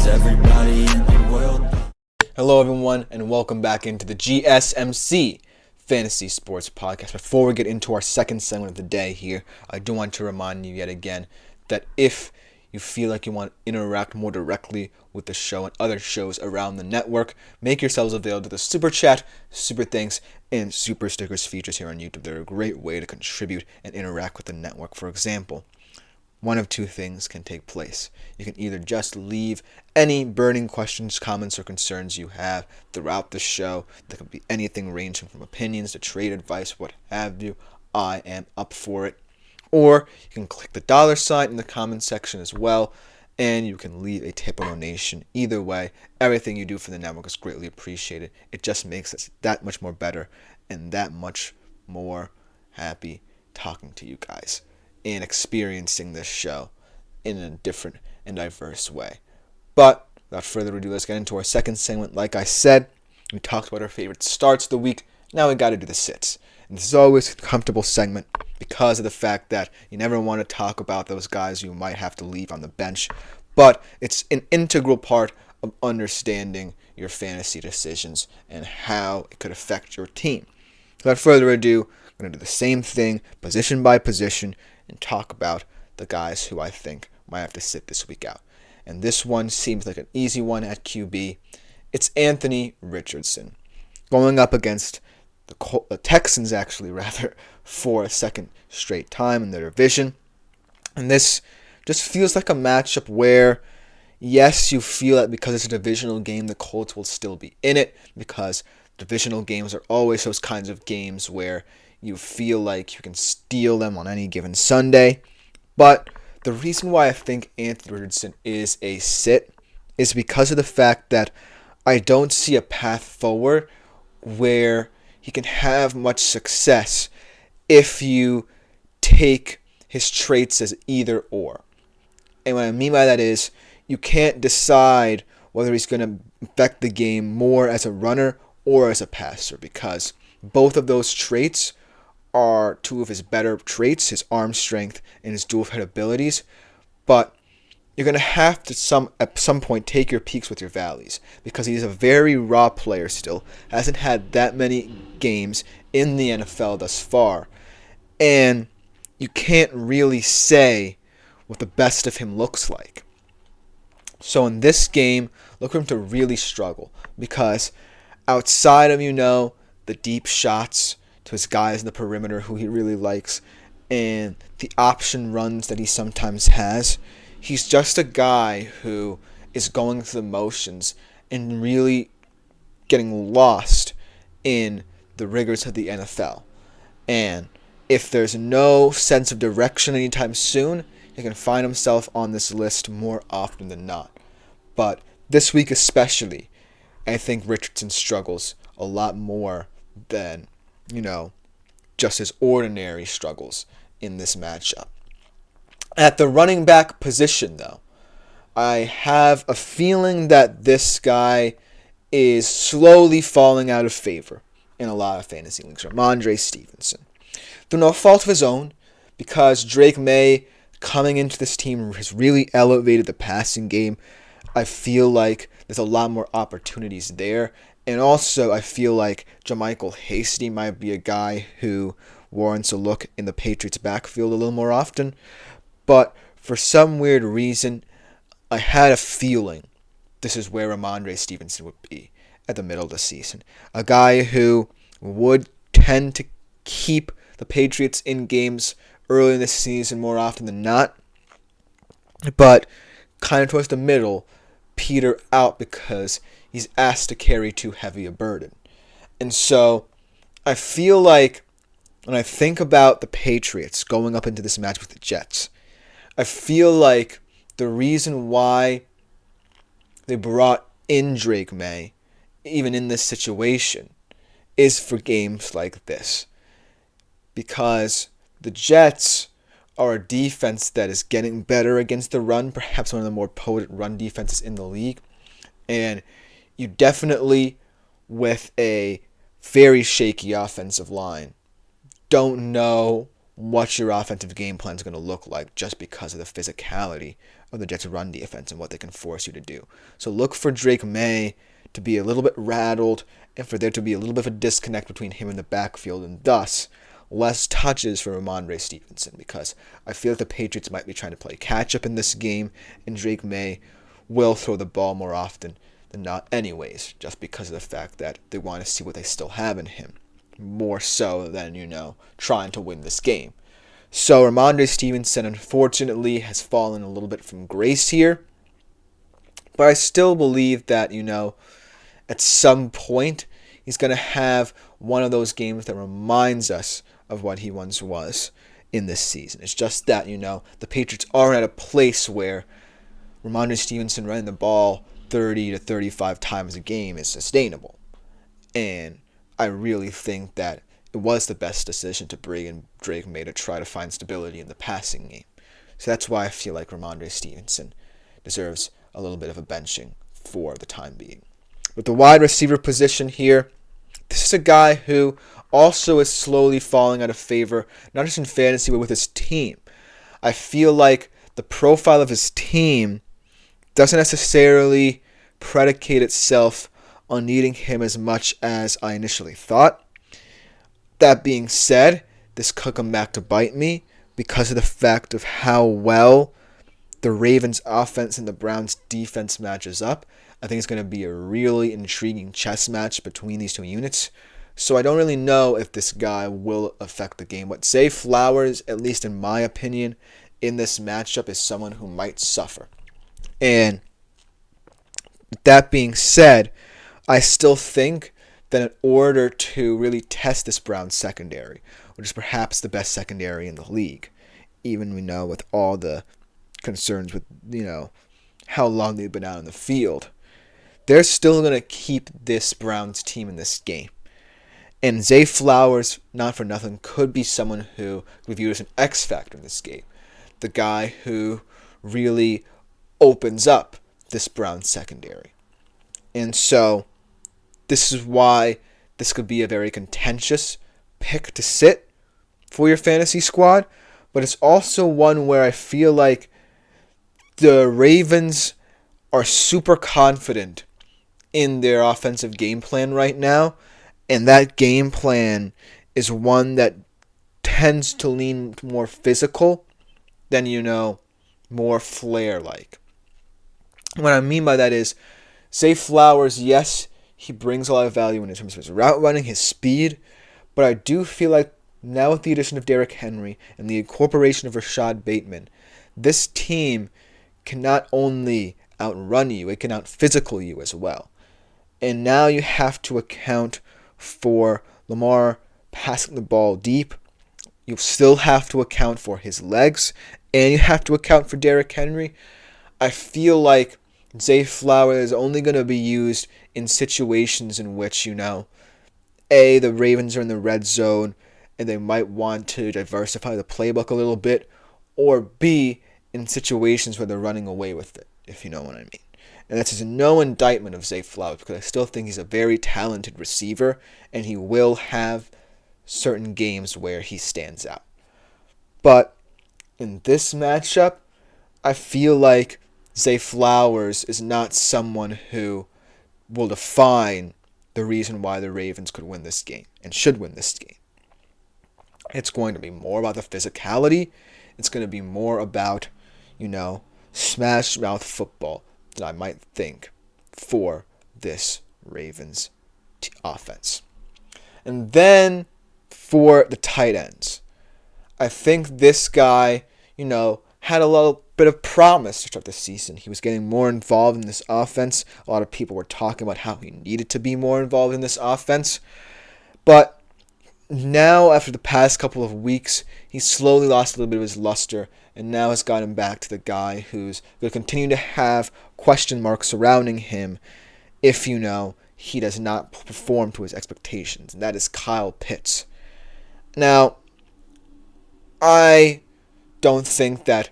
everybody in the world. Hello everyone and welcome back into the GSMC Fantasy Sports Podcast. Before we get into our second segment of the day here, I do want to remind you yet again that if you feel like you want to interact more directly with the show and other shows around the network, make yourselves available to the Super Chat, Super Thanks, and Super Stickers features here on YouTube. They're a great way to contribute and interact with the network. For example, one of two things can take place. You can either just leave any burning questions, comments, or concerns you have throughout the show. There could be anything ranging from opinions to trade advice, what have you. I am up for it. Or you can click the $sign in the comment section as well, and you can leave a tip or donation. Either way, everything you do for the network is greatly appreciated. It just makes us that much more better and that much more happy talking to you guys and experiencing this show in a different and diverse way. But without further ado, let's get into our second segment. Like I said, we talked about our favorite starts of the week. Now we got to do the sits. And this is always a comfortable segment because of the fact that you never want to talk about those guys you might have to leave on the bench. But it's an integral part of understanding your fantasy decisions and how it could affect your team. Without further ado, I'm going to do the same thing, position by position, and talk about the guys who I think might have to sit this week out. And this one seems like an easy one at QB. It's Anthony Richardson going up against the Texans, for a second straight time in their division. And this just feels like a matchup where, yes, you feel that because it's a divisional game, the Colts will still be in it, because divisional games are always those kinds of games where you feel like you can steal them on any given Sunday. But the reason why I think Anthony Richardson is a sit is because of the fact that I don't see a path forward where he can have much success if you take his traits as either or. And what I mean by that is you can't decide whether he's going to affect the game more as a runner or as a passer, because both of those traits are two of his better traits, his arm strength and his dual threat abilities. But you're going to have to at some point take your peaks with your valleys, because he's a very raw player still, hasn't had that many games in the NFL thus far, and you can't really say what the best of him looks like. So in this game, look for him to really struggle, because outside of, the deep shots to his guys in the perimeter who he really likes, and the option runs that he sometimes has, he's just a guy who is going through the motions and really getting lost in the rigors of the NFL. And if there's no sense of direction anytime soon, he can find himself on this list more often than not. But this week especially, I think Richardson struggles a lot more than, just his ordinary struggles in this matchup. At the running back position, though, I have a feeling that this guy is slowly falling out of favor in a lot of fantasy leagues. Ramondre Stevenson. Through no fault of his own, because Drake May coming into this team has really elevated the passing game. I feel like there's a lot more opportunities there. And also, I feel like JaMycal Hasty might be a guy who warrants a look in the Patriots' backfield a little more often. But for some weird reason, I had a feeling this is where Ramondre Stevenson would be at the middle of the season. A guy who would tend to keep the Patriots in games early in the season more often than not, but kind of towards the middle, peter out because he's asked to carry too heavy a burden. And so I feel like when I think about the Patriots going up into this match with the Jets, I feel like the reason why they brought in Drake May, even in this situation, is for games like this. Because the Jets are a defense that is getting better against the run, perhaps one of the more potent run defenses in the league. And you definitely, with a very shaky offensive line, don't know what your offensive game plan is going to look like just because of the physicality of the Jets' run defense and what they can force you to do. So look for Drake May to be a little bit rattled and for there to be a little bit of a disconnect between him and the backfield, and thus less touches for Ramondre Stevenson, because I feel like the Patriots might be trying to play catch-up in this game, and Drake May will throw the ball more often than not anyways, just because of the fact that they want to see what they still have in him, more so than, trying to win this game. So Ramondre Stevenson, unfortunately, has fallen a little bit from grace here, but I still believe that, at some point, he's going to have one of those games that reminds us of what he once was in this season. It's just that, the Patriots aren't at a place where Ramondre Stevenson running the ball 30 to 35 times a game is sustainable. And I really think that it was the best decision to bring in Drake May to try to find stability in the passing game. So that's why I feel like Ramondre Stevenson deserves a little bit of a benching for the time being. With the wide receiver position here, this is a guy who also is slowly falling out of favor, not just in fantasy, but with his team. I feel like the profile of his team doesn't necessarily predicate itself on needing him as much as I initially thought. That being said, this could come back to bite me because of the fact of how well the Ravens' offense and the Browns' defense matches up. I think it's going to be a really intriguing chess match between these two units. So I don't really know if this guy will affect the game. But Zay Flowers, at least in my opinion, in this matchup is someone who might suffer. And with that being said, I still think that in order to really test this Browns secondary, which is perhaps the best secondary in the league, even we know with all the concerns with, how long they've been out on the field, they're still going to keep this Browns team in this game. And Zay Flowers, not for nothing, could be someone who we view as an X factor in this game. The guy who really opens up this Browns secondary. And so this is why this could be a very contentious pick to sit for your fantasy squad. But it's also one where I feel like the Ravens are super confident in their offensive game plan right now. And that game plan is one that tends to lean more physical than, more flair-like. What I mean by that is, Zay Flowers, yes, he brings a lot of value in terms of his route running, his speed, but I do feel like now with the addition of Derrick Henry and the incorporation of Rashad Bateman, this team can not only outrun you, it can out-physical you as well. And now you have to account for Lamar passing the ball deep. You still have to account for his legs, and you have to account for Derrick Henry. I feel like Zay Flowers is only going to be used in situations in which, the Ravens are in the red zone and they might want to diversify the playbook a little bit, or B, in situations where they're running away with it, if you know what I mean. And this is no indictment of Zay Flowers, because I still think he's a very talented receiver, and he will have certain games where he stands out. But in this matchup, I feel like Zay Flowers is not someone who will define the reason why the Ravens could win this game and should win this game. It's going to be more about the physicality. It's going to be more about, smash mouth football that I might think for this Ravens offense. And then for the tight ends, I think this guy, had a little bit of promise to start the season. He was getting more involved in this offense. A lot of people were talking about how he needed to be more involved in this offense. But now, after the past couple of weeks, he's slowly lost a little bit of his luster, and now has gotten back to the guy who's going to continue to have question marks surrounding him if, he does not perform to his expectations, and that is Kyle Pitts. Now, I don't think that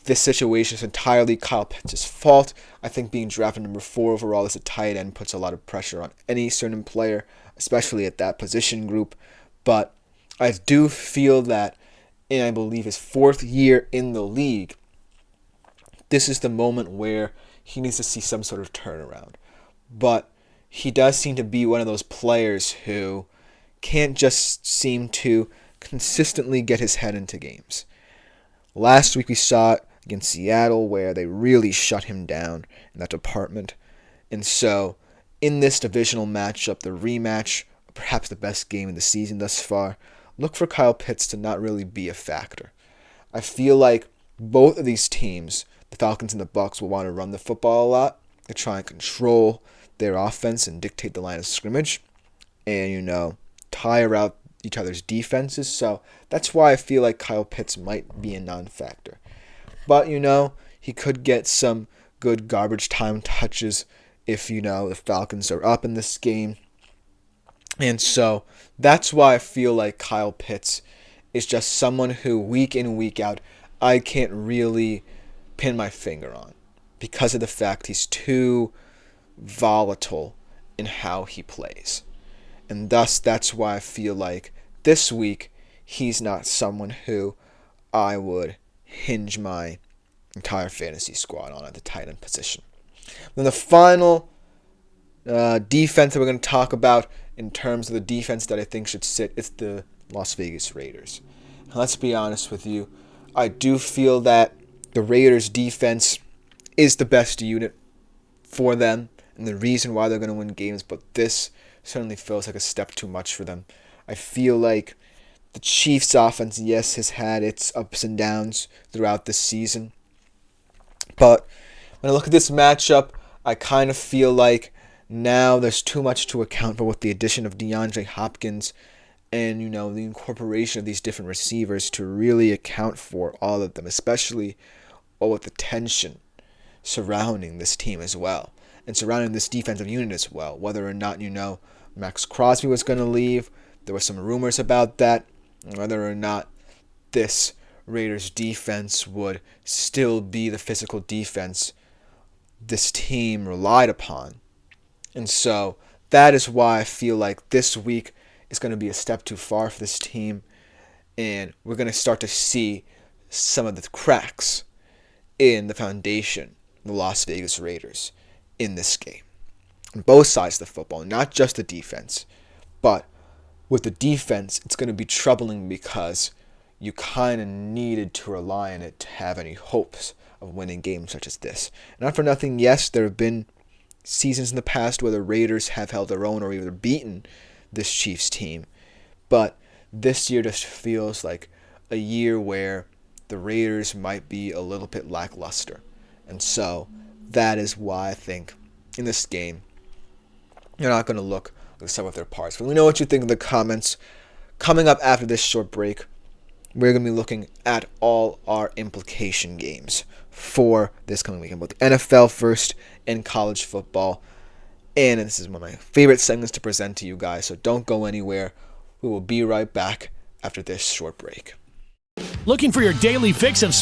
this situation is entirely Kyle Pitts' fault. I think being drafted number 4 overall as a tight end puts a lot of pressure on any certain player, especially at that position group. But I do feel that in, I believe, his 4th year in the league, this is the moment where he needs to see some sort of turnaround. But he does seem to be one of those players who can't just seem to consistently get his head into games. Last week we saw it against Seattle where they really shut him down in that department. And so in this divisional matchup, the rematch, perhaps the best game of the season thus far, look for Kyle Pitts to not really be a factor. I feel like both of these teams, the Falcons and the Bucs, will want to run the football a lot to try and control their offense and dictate the line of scrimmage and, tire out each other's defenses. So that's why I feel like Kyle Pitts might be a non-factor. But, he could get some good garbage time touches if, the Falcons are up in this game. And so that's why I feel like Kyle Pitts is just someone who week in, week out, I can't really pin my finger on because of the fact he's too volatile in how he plays. And thus, that's why I feel like this week he's not someone who I would hinge my entire fantasy squad on at the tight end position. Then the final defense that we're going to talk about in terms of the defense that I think should sit is the Las Vegas Raiders. Now, let's be honest with you. I do feel that the Raiders defense is the best unit for them and the reason why they're going to win games, but this certainly feels like a step too much for them. I feel like the Chiefs' offense, yes, has had its ups and downs throughout the season, but when I look at this matchup, I kind of feel like now there's too much to account for with the addition of DeAndre Hopkins and, the incorporation of these different receivers to really account for all of them, especially with the tension surrounding this team as well and surrounding this defensive unit as well. Whether or not, Max Crosby was going to leave, there were some rumors about that, whether or not this Raiders defense would still be the physical defense this team relied upon. And so that is why I feel like this week is going to be a step too far for this team, and we're going to start to see some of the cracks in the foundation of the Las Vegas Raiders in this game. On both sides of the football, not just the defense, but with the defense, it's going to be troubling because you kind of needed to rely on it to have any hopes of winning games such as this. Not for nothing, yes, there have been seasons in the past where the Raiders have held their own or even beaten this Chiefs team, but this year just feels like a year where the Raiders might be a little bit lackluster. And so that is why I think in this game you're not going to look like the sum of their parts. But let me know what you think in the comments. Coming up after this short break, we're going to be looking at all our implication games for this coming weekend, both the NFL first and college football. And this is one of my favorite segments to present to you guys, so don't go anywhere. We will be right back after this short break. Looking for your daily fix of